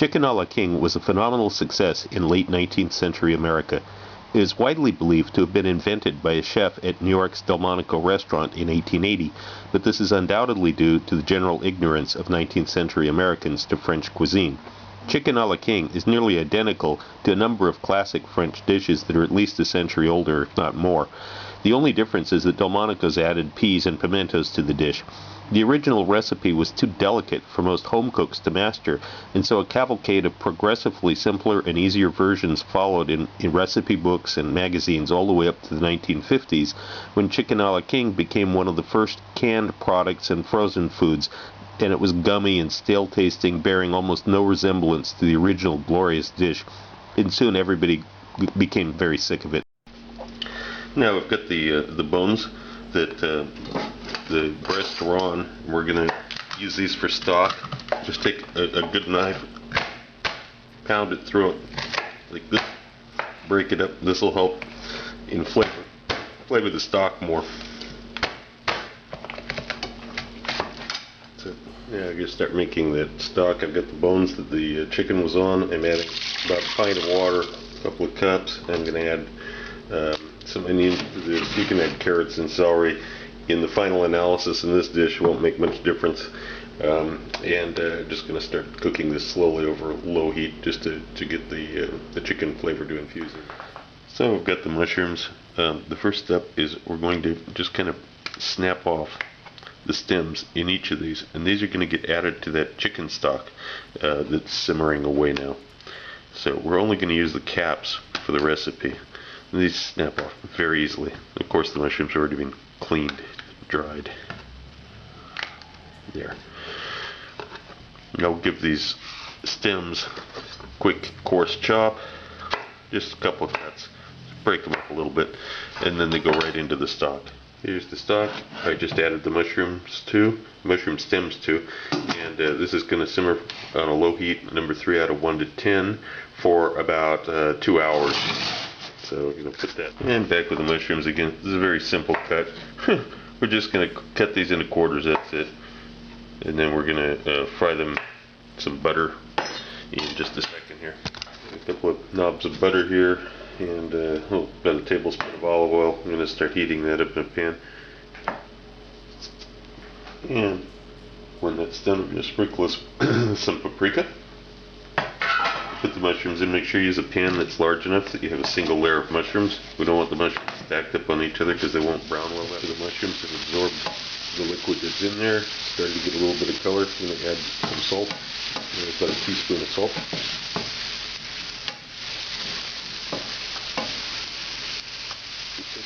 Chicken a la king was a phenomenal success in late 19th century America. It is widely believed to have been invented by a chef at New York's Delmonico restaurant in 1880, but this is undoubtedly due to the general ignorance of 19th century Americans to French cuisine. Chicken a la king is nearly identical to a number of classic French dishes that are at least a century older, if not more. The only difference is that Delmonico's added peas and pimentos to the dish. The original recipe was too delicate for most home cooks to master, and so a cavalcade of progressively simpler and easier versions followed in recipe books and magazines all the way up to the 1950s, when chicken a la king became one of the first canned products and frozen foods, and it was gummy and stale-tasting, bearing almost no resemblance to the original glorious dish, and soon everybody became very sick of it. Now I've got the bones that the breasts are on. We're going to use these for stock. Just take a good knife, pound it through it like this, break it up. This will help in flavor the stock more. So yeah, I just start making that stock. I've got the bones that the chicken was on. I'm adding about a pint of water, a couple of cups. I'm going to add some onions to this. You can add carrots and celery. In the final analysis in this dish, it won't make much difference. Just going to start cooking this slowly over low heat just to get the chicken flavor to infuse it. So I've got the mushrooms. The first step is we're going to just kind of snap off the stems in each of these, and these are going to get added to that chicken stock that's simmering away now. So we're only going to use the caps for the recipe. And these snap off very easily. Of course, the mushrooms have already been cleaned, dried. There. Now we'll give these stems a quick coarse chop, just a couple of cuts, break them up a little bit, and then they go right into the stock. Here's the stock. I just added the mushroom stems too, and this is going to simmer on a low heat, number 3 out of 1 to 10, for about 2 hours. So we're going to put that. And back with the mushrooms again. This is a very simple cut. We're just going to cut these into quarters, that's it. And then we're going to fry them some butter in just a second here. A couple of knobs of butter here, and about a tablespoon of olive oil. I'm going to start heating that up in a pan. And when that's done, I'm going to sprinkle some paprika. Put the mushrooms in. Make sure you use a pan that's large enough that you have a single layer of mushrooms. We don't want the mushrooms stacked up on each other because they won't brown well after the mushrooms have absorbed the liquid that's in there. Starting to get a little bit of color. I'm going to add some salt. About a teaspoon of salt.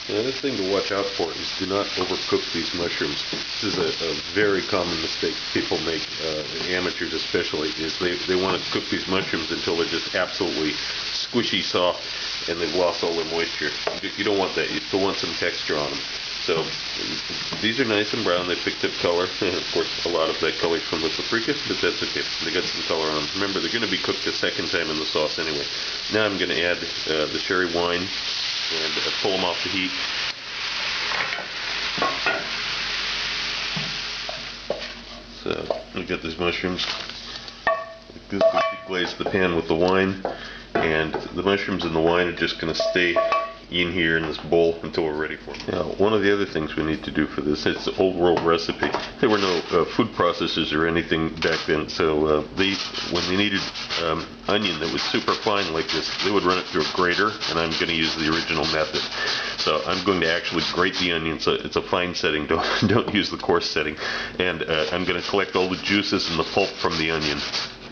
Another thing to watch out for is do not overcook these mushrooms. This is a very common mistake people make, amateurs especially, is they want to cook these mushrooms until they're just absolutely squishy soft and they've lost all their moisture. You don't want that. You still want some texture on them. So these are nice and brown. They picked up color. And of course, a lot of that color is from the paprika, but that's okay. They got some color on them. Remember, they're going to be cooked a second time in the sauce anyway. Now I'm going to add the sherry wine and pull them off the heat. So we got these mushrooms. Like this, we glaze the pan with the wine, and the mushrooms and the wine are just going to stay in here in this bowl until we're ready for them. Now, one of the other things we need to do for this, it's an old world recipe. There were no food processors or anything back then, so when they needed onion that was super fine like this, they would run it through a grater, and I'm going to use the original method. So I'm going to actually grate the onion, so it's a fine setting. Don't use the coarse setting. And I'm going to collect all the juices and the pulp from the onion.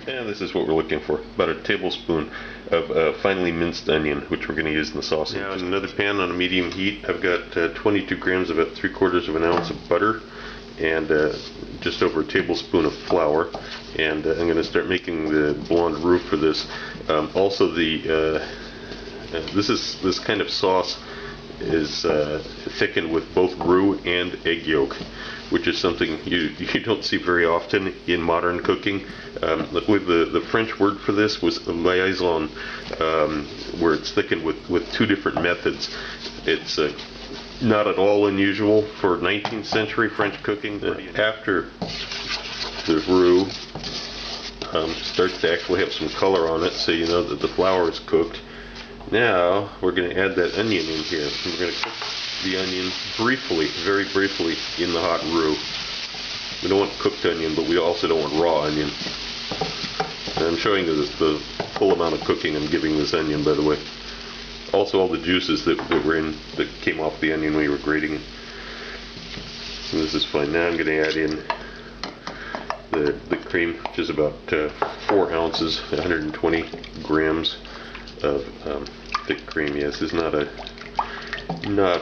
And this is what we're looking for. About a tablespoon of finely minced onion, which we're going to use in the sauce. Now, in another pan on a medium heat, I've got 22 grams, about 3/4 of an ounce of butter, and just over a tablespoon of flour. And I'm going to start making the blonde roux for this. Also, this kind of sauce is thickened with both roux and egg yolk, which is something you don't see very often in modern cooking. The French word for this was liaison, where it's thickened with 2 different methods. It's not at all unusual for 19th century French cooking. After the roux, starts to actually have some color on it, so you know that the flour is cooked. Now we're going to add that onion in here. We're going to cook the onion briefly, very briefly, in the hot roux. We don't want cooked onion, but we also don't want raw onion. And I'm showing you the full amount of cooking I'm giving this onion, by the way. Also all the juices that came off the onion when you were grating it. And this is fine. Now I'm going to add in the cream, which is about 4 ounces, 120 grams of thick cream. Yes, it's not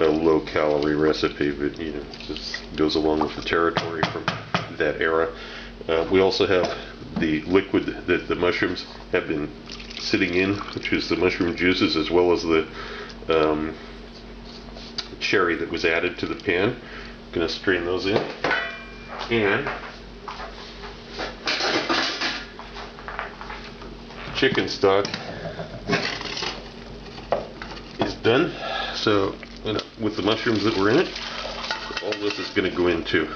a low-calorie recipe, but you know, this goes along with the territory from that era. We also have the liquid that the mushrooms have been sitting in, which is the mushroom juices as well as the sherry that was added to the pan. I'm going to strain those in. And chicken stock is done. So with the mushrooms that were in it, all this is going to go into.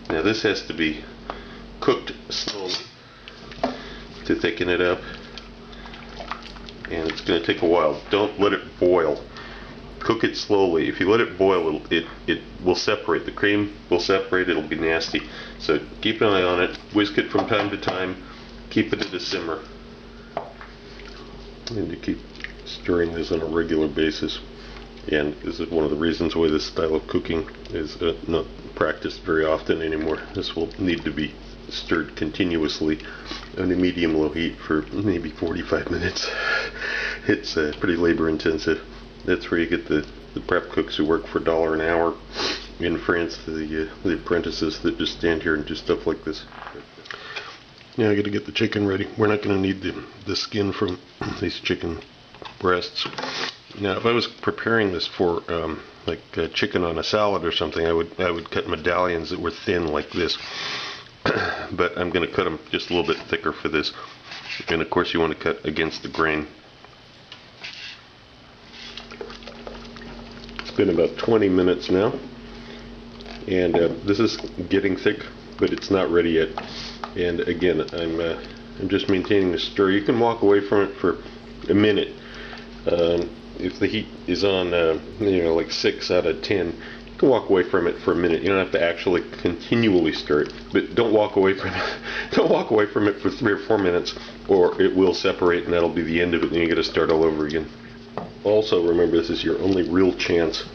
Now this has to be cooked slowly to thicken it up, and it's going to take a while. Don't let it boil. Cook it slowly. If you let it boil, it will separate. The cream will separate. It'll be nasty. So keep an eye on it. Whisk it from time to time. Keep it at a simmer. And you keep stirring this on a regular basis. And this is one of the reasons why this style of cooking is not practiced very often anymore. This will need to be stirred continuously on a medium-low heat for maybe 45 minutes. It's pretty labor-intensive. That's where you get the prep cooks who work for $1 an hour in France, the apprentices that just stand here and do stuff like this. Now I got to get the chicken ready. We're not going to need the skin from these chicken breasts. Now, if I was preparing this for like chicken on a salad or something, I would cut medallions that were thin like this. But I'm going to cut them just a little bit thicker for this. And of course, you want to cut against the grain. It's been about 20 minutes now, and this is getting thick, but it's not ready yet. And again, I'm just maintaining the stir. You can walk away from it for a minute. If the heat is on, like 6 out of 10, you can walk away from it for a minute. You don't have to actually continually stir it, but don't walk away from it. Don't walk away from it for 3 or 4 minutes, or it will separate, and that'll be the end of it. And you got to start all over again. Also, remember, this is your only real chance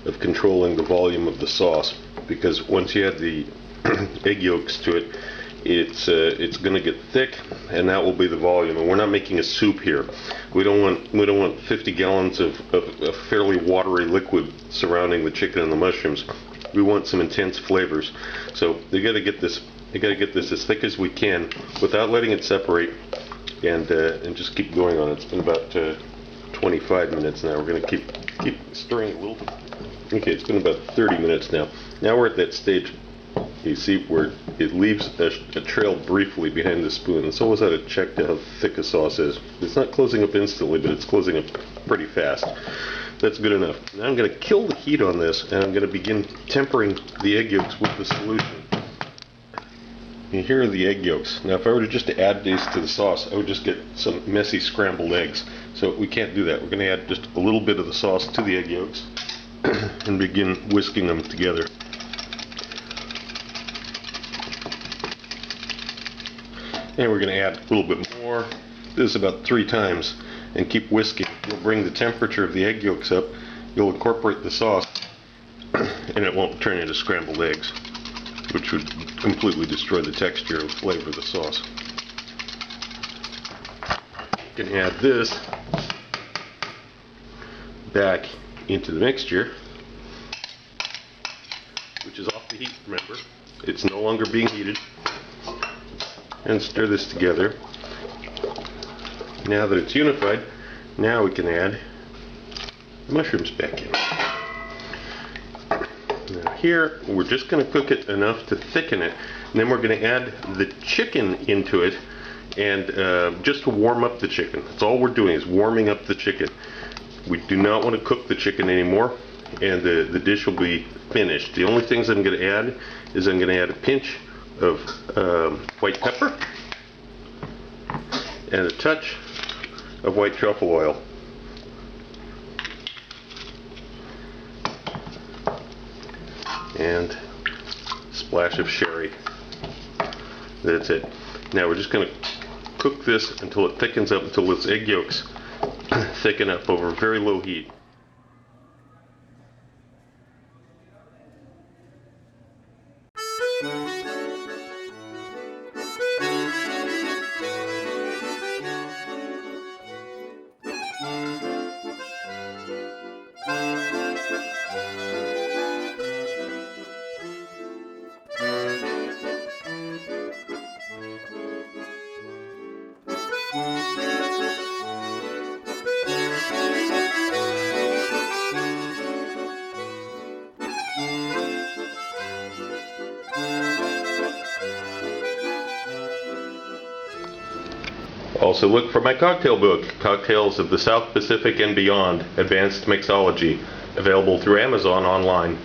of controlling the volume of the sauce, because once you add the egg yolks to it, it's going to get thick, and that will be the volume. And we're not making a soup here. We don't want 50 gallons of fairly watery liquid surrounding the chicken and the mushrooms. We want some intense flavors. So you got to get this. You got to get this as thick as we can without letting it separate, and just keep going on it. It's been about 25 minutes now. We're going to keep stirring a little bit. Okay, it's been about 30 minutes now. Now we're at that stage. You see where it leaves a trail briefly behind the spoon. It's always how to check to how thick a sauce is. It's not closing up instantly, but it's closing up pretty fast. That's good enough. Now I'm going to kill the heat on this, and I'm going to begin tempering the egg yolks with the solution. And here are the egg yolks. Now if I were to just add these to the sauce, I would just get some messy scrambled eggs. So we can't do that. We're going to add just a little bit of the sauce to the egg yolks and begin whisking them together. And we're going to add a little bit more. This is about 3 times, and keep whisking. You'll bring the temperature of the egg yolks up. You'll incorporate the sauce, and it won't turn into scrambled eggs, which would completely destroy the texture and flavor of the sauce. You can add this back into the mixture, which is off the heat, remember. It's no longer being heated. And stir this together. Now that it's unified, now we can add the mushrooms back in. Now here, we're just going to cook it enough to thicken it, and then we're going to add the chicken into it, and just to warm up the chicken. That's all we're doing, is warming up the chicken. We do not want to cook the chicken anymore. and the dish will be finished. The only things I'm going to add is I'm going to add a pinch of white pepper and a touch of white truffle oil. And a splash of sherry. That's it. Now we're just going to cook this until it thickens up, until its egg yolks thicken up over very low heat. Also look for my cocktail book, Cocktails of the South Pacific and Beyond, Advanced Mixology, available through Amazon online.